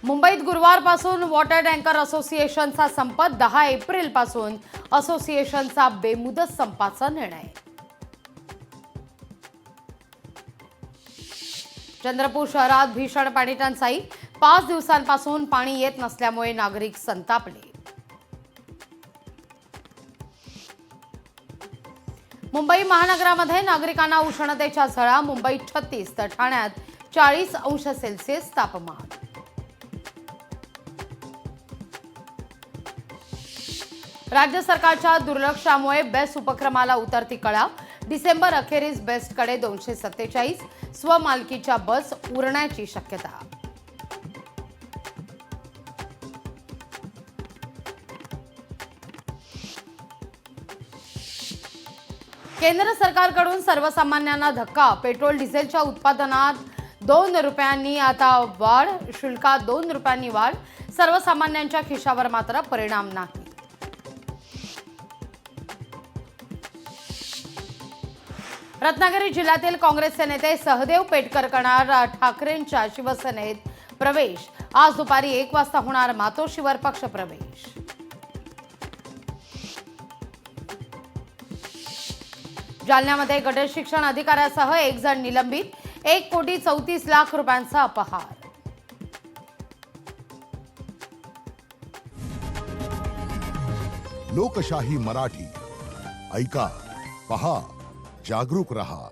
मुंबईत गुरुवारपासून water tanker असोसिएशनचा संप 10 एप्रिलपासून असोसिएशनचा बेमुदत संपाचा निर्णय। चंद्रपूर शहरात भीषण पाणी टंचाई, 5 दिवसांपासून पाणी येत नसल्यामुळे नागरिक संतापले। मुंबई महानगरामध्ये नागरिकांना उष्णतेच्या झळा, मुंबईत 36 तर ठाण्यात 40 अंश सेल्सिअस तापमान। राज्य सरकारच्या दुर्लक्षामुळे बेस्ट उपक्रमाला उतरती कळा। डिसेंबर अखेरीस बेस्टकडे 247 स्वमालकीच्या बस उरण्याची शक्यता। केंद्र सरकारकडून सर्वसामान्यांना धक्का, पेट्रोल डिझेलच्या उत्पादनात 2 रुपयांनी आता वाढ, शुल्कात 2 रुपयांनी वाढ, सर्वसामान्यांच्या खिशावर मात्र परिणाम नाही। रत्नागिरी जिल्ह्यातील काँग्रेसचे नेते सहदेव पेटकर करणार ठाकरेंच्या शिवसेनेत प्रवेश, आज दुपारी 1 वाजता होणार मातोश्रीवर पक्षप्रवेश। जालन्यामध्ये गट शिक्षण अधिकाऱ्यासह 1 जण निलंबित, 1,34,00,000 रुपयांचा अपहार। लोकशाही मराठी ऐका, पहा, जागरूक रहा।